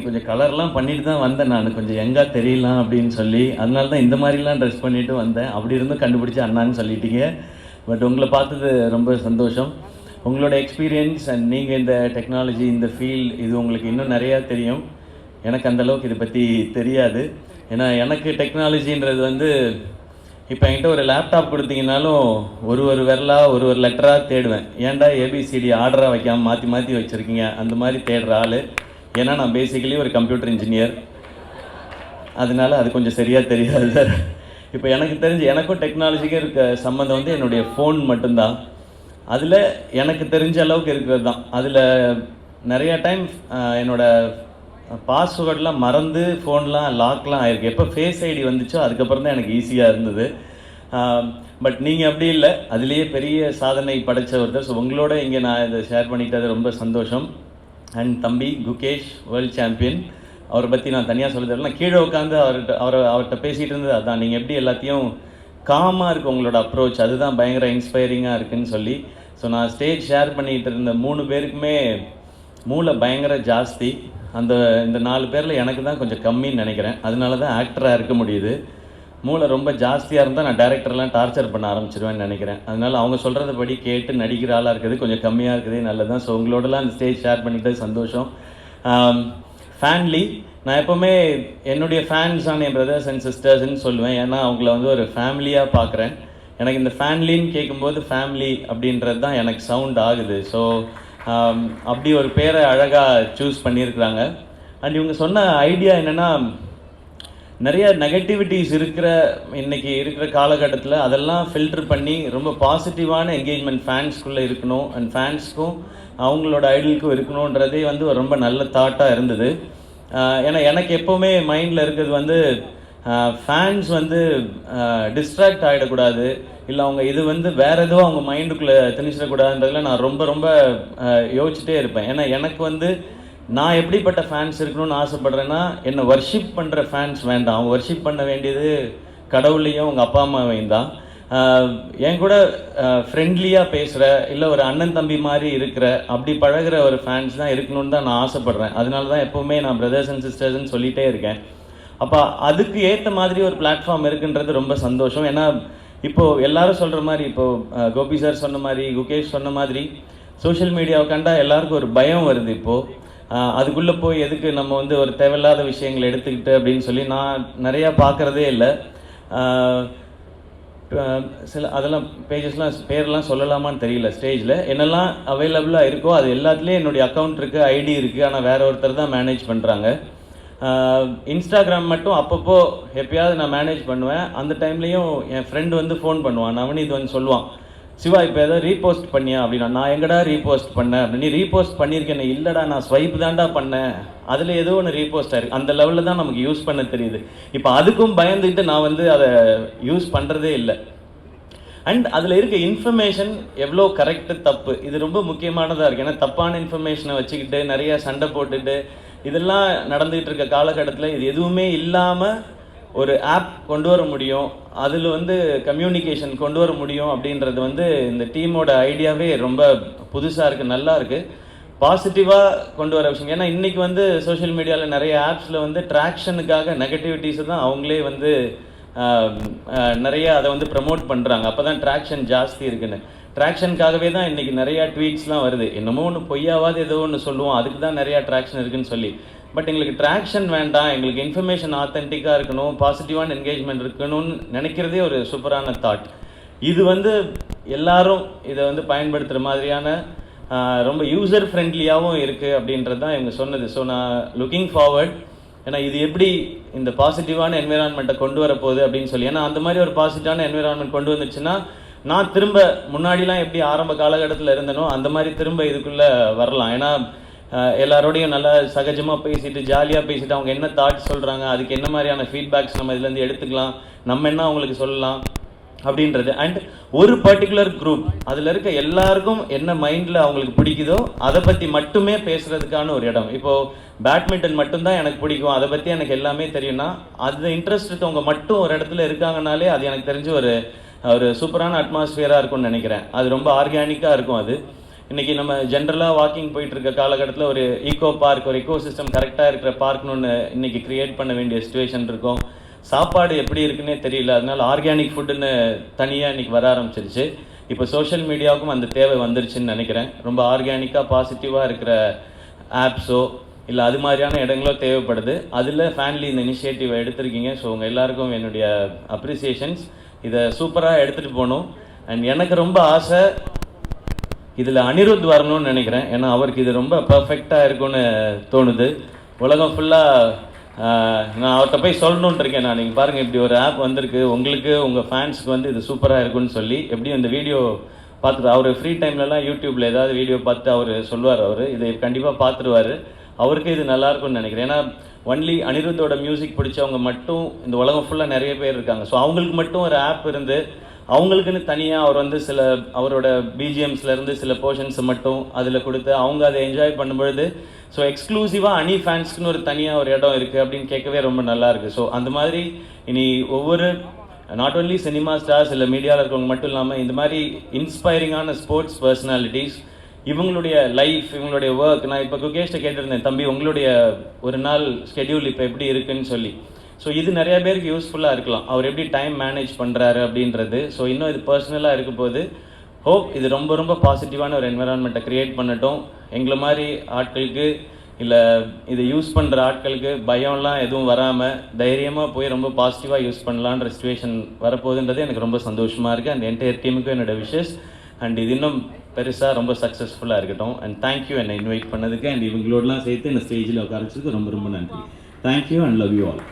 கொஞ்சம் கலர்லாம் பண்ணிட்டு தான் வந்தேன் நான், கொஞ்சம் யங்காக தெரியலாம் அப்படின்னு சொல்லி. அதனால தான் இந்த மாதிரிலாம் ட்ரெஸ் பண்ணிட்டு வந்தேன். அப்படி இருந்தும் கண்டுபிடிச்சி அண்ணான்னு சொல்லிட்டீங்க. பட் உங்களை பார்த்தது ரொம்ப சந்தோஷம். உங்களோட எக்ஸ்பீரியன்ஸ் அண்ட் நீங்கள் இந்த டெக்னாலஜி, இந்த ஃபீல்ட், இது உங்களுக்கு இன்னும் நிறையா தெரியும். எனக்கு அந்தளவுக்கு இதை பற்றி தெரியாது. ஏன்னா எனக்கு டெக்னாலஜின்றது வந்து இப்போ என்கிட்ட ஒரு லேப்டாப் கொடுத்தீங்கன்னாலும் ஒரு விரலாக ஒரு லெட்டராக தேடுவேன். ஏன்டா ஏபிசிடி ஆர்டராக வைக்காமல் மாற்றி மாற்றி வச்சுருக்கீங்க அந்த மாதிரி தேடுற ஆள். ஏன்னா நான் பேசிக்கலி ஒரு கம்ப்யூட்டர் இன்ஜினியர், அதனால அது கொஞ்சம் சரியாக தெரியாது சார். இப்போ எனக்கு தெரிஞ்சு எனக்கும் டெக்னாலஜிக்கும் இருக்க சம்மந்தம் வந்து என்னுடைய ஃபோன் மட்டும்தான். அதில் எனக்கு தெரிஞ்ச அளவுக்கு இருக்கிறது தான். அதில் நிறையா டைம் என்னோடய பாஸ்வேர்டெலாம் மறந்து ஃபோன்லாம் லாக்லாம் ஆகிருக்கு. எப்போ ஃபேஸ் ஐடி வந்துச்சோ அதுக்கப்புறம் தான் எனக்கு ஈஸியாக இருந்தது. பட் நீங்கள் அப்படி இல்லை, அதுலேயே பெரிய சாதனை படைத்த ஒருத்தர். ஸோ உங்களோட இங்கே நான் இதை ஷேர் பண்ணிக்கிட்டது ரொம்ப சந்தோஷம். அண்ட் தம்பி குகேஷ், வேர்ல்டு சாம்பியன், அவரை பற்றி நான் தனியாக சொல்ல தெரியல. நான் கீழே உட்காந்து அவர்கிட்ட பேசிகிட்டு இருந்தது அதான், நீங்கள் எப்படி எல்லாத்தையும் காமாக இருக்குது உங்களோட அப்ரோச், அதுதான் பயங்கர இன்ஸ்பைரிங்காக இருக்குதுன்னு சொல்லி. ஸோ நான் ஸ்டேஜ் ஷேர் பண்ணிகிட்டு இருந்த 3 பேருக்குமே மூளை பயங்கர ஜாஸ்தி. இந்த 4 பேரில் எனக்கு தான் கொஞ்சம் கம்மின்னு நினைக்கிறேன். அதனால தான் ஆக்டராக இருக்க முடியுது. மூளை ரொம்ப ஜாஸ்தியாக இருந்தால் நான் டேரக்டர்லாம் டார்ச்சர் பண்ண ஆரம்பிச்சிருவேன்னு நினைக்கிறேன். அதனால் அவங்க சொல்கிறத படி கேட்டு நடிக்கிற ஆளாக இருக்குது கொஞ்சம் கம்மியாக இருக்குது, நல்லது தான். ஸோ உங்களோடலாம் அந்த ஸ்டேஜ் ஷேர் பண்ணிக்கிட்டது சந்தோஷம். ஃபேன்லி, நான் எப்போவுமே என்னுடைய ஃபேன்ஸான என் பிரதர்ஸ் அண்ட் சிஸ்டர்ஸ்ன்னு சொல்லுவேன். ஏன்னா அவங்கள வந்து ஒரு ஃபேமிலியாக பார்க்குறேன். எனக்கு இந்த ஃபேன்லின்னு கேட்கும்போது ஃபேமிலி அப்படின்றது தான் எனக்கு சவுண்ட் ஆகுது. ஸோ அப்படி ஒரு பேரை அழகாக சூஸ் பண்ணியிருக்கிறாங்க. அண்ட் இவங்க சொன்ன ஐடியா என்னென்னா, நிறைய நெகட்டிவிட்டிஸ் இன்றைக்கி இருக்கிற காலகட்டத்தில் அதெல்லாம் ஃபில்டர் பண்ணி ரொம்ப பாசிட்டிவான என்கேஜ்மெண்ட் ஃபேன்ஸ்குள்ளே இருக்கணும், அண்ட் ஃபேன்ஸ்க்கும் அவங்களோட ஐடலுக்கும் இருக்கணுன்றதே வந்து ஒரு ரொம்ப நல்ல தாட்டாக இருந்தது. ஏன்னா எனக்கு எப்போவுமே மைண்டில் இருக்கிறது வந்து ஃபேன்ஸ் வந்து டிஸ்ட்ராக்ட் ஆகிடக்கூடாது, இல்லை அவங்க இது வந்து வேறு எதுவும் அவங்க மைண்டுக்குள்ளே திணிச்சிடக்கூடாதுன்றதுல நான் ரொம்ப யோசிச்சுட்டே இருப்பேன். ஏன்னா எனக்கு வந்து நான் எப்படிப்பட்ட ஃபேன்ஸ் இருக்கணும்னு ஆசைப்பட்றேன்னா, என்னை வர்ஷிப் பண்ணுற ஃபேன்ஸ் வேண்டாம். அவங்க வர்ஷிப் பண்ண வேண்டியது கடவுளையும் உங்கள் அப்பா அம்மாவையும் தான். என் கூட ஃப்ரெண்ட்லியாக பேசுகிற, இல்லை ஒரு அண்ணன் தம்பி மாதிரி இருக்கிற, அப்படி பழகிற ஒரு ஃபேன்ஸ் தான் இருக்கணும்னு தான் நான் ஆசைப்பட்றேன். அதனால தான் எப்போவுமே நான் பிரதர்ஸ் அண்ட் சிஸ்டர்ஸ்ன்னு சொல்லிகிட்டே இருக்கேன். அப்போ அதுக்கு ஏற்ற மாதிரி ஒரு பிளாட்ஃபார்ம் இருக்குன்றது ரொம்ப சந்தோஷம். ஏன்னா இப்போது எல்லாரும் சொல்கிற மாதிரி, இப்போது கோபி சார் சொன்ன மாதிரி, குகேஷ் சொன்ன மாதிரி, சோஷியல் மீடியாவை கண்டா எல்லாருக்கும் ஒரு பயம் வருது. இப்போது அதுக்குள்ளே போய் எதுக்கு நம்ம வந்து ஒரு தேவையில்லாத விஷயங்களை எடுத்துக்கிட்டு அப்படின்னு சொல்லி நான் நிறையா பார்க்குறதே இல்லை. அதெல்லாம் பேஜஸ்லாம் பேரெலாம் சொல்லலாமான்னு தெரியல. ஸ்டேஜில் என்னெல்லாம் அவைலபிளாக இருக்கோ அது எல்லாத்துலேயும் என்னுடைய அக்கௌண்ட் இருக்குது, ஐடி இருக்குது. ஆனால் வேறு ஒருத்தர் தான் மேனேஜ் பண்ணுறாங்க. இன்ஸ்டாகிராம் மட்டும் அப்பப்போ எப்பயாவது நான் மேனேஜ் பண்ணுவேன். அந்த டைம்லேயும் என் ஃப்ரெண்டு வந்து ஃபோன் பண்ணுவான், நவனீத் வந்து சொல்லுவான், சிவா இப்போ ஏதாவது ரீபோஸ்ட் பண்ணியா அப்படின்னா. நான் எங்கடா ரீபோஸ்ட் பண்ணேன் அப்படின்னு. நீ ரீபோஸ்ட் பண்ணியிருக்கேன். இல்லைடா, நான் ஸ்வைப் தான்டா பண்ணேன், அதில் ஏதோ ஒன்று ரீபோஸ்ட் ஆயிருக்கு. அந்த லெவலில் தான் நமக்கு யூஸ் பண்ண தெரியுது. இப்போ அதுக்கும் பயந்துக்கிட்டு நான் வந்து அதை யூஸ் பண்ணுறதே இல்லை. அண்ட் அதில் இருக்க இன்ஃபர்மேஷன் எவ்வளோ கரெக்டு தப்பு, இது ரொம்ப முக்கியமானதாக இருக்குது. ஏன்னா தப்பான இன்ஃபர்மேஷனை வச்சுக்கிட்டு நிறையா சண்டை போட்டுட்டு இதெல்லாம் நடந்துகிட்டு இருக்க காலகட்டத்தில் இது எதுவுமே இல்லாமல் ஒரு ஆப் கொண்டு வர முடியும், அதில் வந்து கம்யூனிகேஷன் கொண்டு வர முடியும் அப்படின்றது வந்து இந்த டீமோட ஐடியாவே ரொம்ப புதுசாக இருக்குது, நல்லா இருக்குது, பாசிட்டிவாக கொண்டு வர விஷயம். ஏன்னா இன்றைக்கி வந்து சோஷியல் மீடியாவில் நிறைய ஆப்ஸில் வந்து ட்ராக்ஷனுக்காக நெகட்டிவிட்டிஸை தான் அவங்களே வந்து நிறைய அதை வந்து ப்ரமோட் பண்ணுறாங்க. அப்போ தான் ட்ராக்ஷன் ஜாஸ்தி இருக்குன்னு. ட்ராக்ஷனுக்காகவே தான் இன்றைக்கி நிறையா ட்வீட்ஸ்லாம் வருது. என்னமோ ஒன்று பொய்யாவது ஏதோ ஒன்று சொல்லுவோம், அதுக்கு தான் நிறையா ட்ராக்ஷன் இருக்குதுன்னு சொல்லி. பட் எங்களுக்கு ட்ராக்ஷன் வேண்டாம், எங்களுக்கு இன்ஃபர்மேஷன் ஆத்தென்டிக்காக இருக்கணும், பாசிட்டிவான என்கேஜ்மெண்ட் இருக்கணும்னு நினைக்கிறதே ஒரு சூப்பரான தாட். இது வந்து எல்லாரும் இதை வந்து பயன்படுத்துகிற மாதிரியான ரொம்ப யூசர் ஃப்ரெண்ட்லியாகவும் இருக்குது அப்படின்றது தான் இவங்க சொன்னது. ஸோ நான் லுக்கிங் ஃபார்வர்ட், ஏன்னா இது எப்படி இந்த பாசிட்டிவான என்விரான்மெண்ட்டை கொண்டு வர போகுது அப்படின்னு சொல்லி. ஏன்னா அந்த மாதிரி ஒரு பாசிட்டிவான என்விரான்மெண்ட் கொண்டு வந்துச்சுன்னா நான் திரும்ப முன்னாடிலாம் எப்படி ஆரம்ப காலகட்டத்தில் இருந்தனோ அந்த மாதிரி திரும்ப இதுக்குள்ளே வரலாம். ஏன்னா எல்லாரோடையும் நல்லா சகஜமாக பேசிட்டு ஜாலியாக பேசிட்டு அவங்க என்ன தாட்ஸ் சொல்கிறாங்க, அதுக்கு என்ன மாதிரியான ஃபீட்பேக்ஸ் நம்ம இதுலேருந்து எடுத்துக்கலாம், நம்ம என்ன அவங்களுக்கு சொல்லலாம் அப்படின்றது. அண்ட் ஒரு பர்டிகுலர் குரூப், அதில் இருக்க எல்லாருக்கும் என்ன மைண்டில் அவங்களுக்கு பிடிக்குதோ அதை பற்றி மட்டுமே பேசுகிறதுக்கான ஒரு இடம். இப்போது பேட்மிண்டன் மட்டும்தான் எனக்கு பிடிக்கும், அதை பற்றி எனக்கு எல்லாமே தெரியும்னா, அது இன்ட்ரெஸ்ட் இருக்கவங்க மட்டும் ஒரு இடத்துல இருக்காங்கனாலே அது எனக்கு தெரிஞ்சு ஒரு சூப்பரான அட்மாஸ்பியராக இருக்கும்னு நினைக்கிறேன். அது ரொம்ப ஆர்கானிக்காக இருக்கும். அது இன்றைக்கி நம்ம ஜென்ரலாக வாக்கிங் போயிட்டு இருக்க காலகட்டத்தில் ஒரு ஈகோ பார்க், ஒரு எக்கோ சிஸ்டம் கரெக்டாக இருக்கிற பார்க்னு ஒன்று இன்றைக்கி க்ரியேட் பண்ண வேண்டிய சுச்சுவேஷன் இருக்கும். சாப்பாடு எப்படி இருக்குன்னே தெரியல, அதனால் ஆர்கானிக் ஃபுட்டுன்னு தனியாக இன்றைக்கி வர ஆரம்பிச்சிருச்சு. இப்போ சோஷியல் மீடியாவுக்கும் அந்த தேவை வந்துருச்சுன்னு நினைக்கிறேன். ரொம்ப ஆர்கானிக்காக பாசிட்டிவாக இருக்கிற ஆப்ஸோ இல்லை அது மாதிரியான இடங்களோ தேவைப்படுது. அதில் ஃபேமிலி இந்த இனிஷியேட்டிவ் எடுத்திருக்கீங்க. ஸோ உங்கள் எல்லாருக்கும் என்னுடைய அப்ரிசியேஷன்ஸ். இதை சூப்பராக எடுத்துகிட்டு போகணும். அண்ட் எனக்கு ரொம்ப ஆசை இதில் அனிருத் வரணும்னு நினைக்கிறேன். ஏன்னா அவருக்கு இது ரொம்ப பர்ஃபெக்டாக இருக்கும்னு தோணுது. உலகம் ஃபுல்லாக நான் அவர்கிட்ட போய் சொல்லணுன்ட்டு இருக்கேன். நான் நீங்கள் பாருங்கள், இப்படி ஒரு ஆப் வந்திருக்கு, உங்களுக்கு உங்கள் ஃபேன்ஸுக்கு வந்து இது சூப்பராக இருக்குன்னு சொல்லி. எப்படியும் இந்த வீடியோ பார்த்துட்டு அவர் ஃப்ரீ டைம்லலாம் யூடியூப்பில் ஏதாவது வீடியோ பார்த்து அவர் சொல்லுவார். அவர் இதை கண்டிப்பாக பார்த்துருவார். அவருக்கு இது நல்லாயிருக்கும்னு நினைக்கிறேன். ஏன்னா ஒன்லி அனிருத்தோட மியூசிக் பிடிச்சவங்க மட்டும் இந்த உலகம் ஃபுல்லாக நிறைய பேர் இருக்காங்க. ஸோ அவங்களுக்கு மட்டும் ஒரு ஆப் இருந்து அவங்களுக்குன்னு தனியாக அவர் வந்து சில அவரோட பிஜிஎம்ஸ்லேருந்து சில போர்ஷன்ஸை மட்டும் அதில் கொடுத்து அவங்க அதை என்ஜாய் பண்ணும்பொழுது, ஸோ எக்ஸ்க்ளூசிவாக அனி ஃபேன்ஸ்க்குன்னு ஒரு தனியாக ஒரு இடம் இருக்குது அப்படின்னு கேட்கவே ரொம்ப நல்லா இருக்குது. ஸோ அந்த மாதிரி இனி ஒவ்வொரு நாட் ஓன்லி சினிமா ஸ்டார்ஸ் இல்லை மீடியாவில் இருக்கவங்க மட்டும் இல்லாமல் இந்த மாதிரி இன்ஸ்பைரிங்கான ஸ்போர்ட்ஸ் பர்சனாலிட்டிஸ் இவங்களுடைய லைஃப், இவங்களுடைய ஒர்க். நான் இப்போ குகேஷ்ட கேட்டிருந்தேன், தம்பி உங்களுடைய ஒரு நாள் ஸ்கெடியூல் இப்போ எப்படி இருக்குன்னு சொல்லி. ஸோ இது நிறைய பேருக்கு யூஸ்ஃபுல்லாக இருக்கலாம், அவர் எப்படி டைம் மேனேஜ் பண்ணுறாரு அப்படின்றது. ஸோ இன்னும் இது பர்சனலாக இருக்கும் போது ஹோப் இது ரொம்ப ரொம்ப பாசிட்டிவான ஒரு என்விரான்மெண்ட்டை க்ரியேட் பண்ணட்டும். எங்களை மாதிரி ஆட்களுக்கு இல்லை இதை யூஸ் பண்ணுற ஆட்களுக்கு பயம்லாம் எதுவும் வராமல் தைரியமாக போய் ரொம்ப பாசிட்டிவாக யூஸ் பண்ணலான்ற சுச்சுவேஷன் வரப்போகுதுன்றது எனக்கு ரொம்ப சந்தோஷமாக இருக்குது. அண்ட் என்டையர் டீமுக்கும் என்னோடய விஷஸ். அண்ட் இது இன்னும் பெருசாக ரொம்ப சக்ஸஸ்ஃபுல்லாக இருக்கட்டும். அண்ட் தேங்க்யூ என்னை இன்வைட் பண்ணதுக்கு. அண்ட் இவங்களோடலாம் சேர்த்து இந்த ஸ்டேஜில் உட்காரச்சுக்கு ரொம்ப ரொம்ப நன்றி. Thank you and love you all.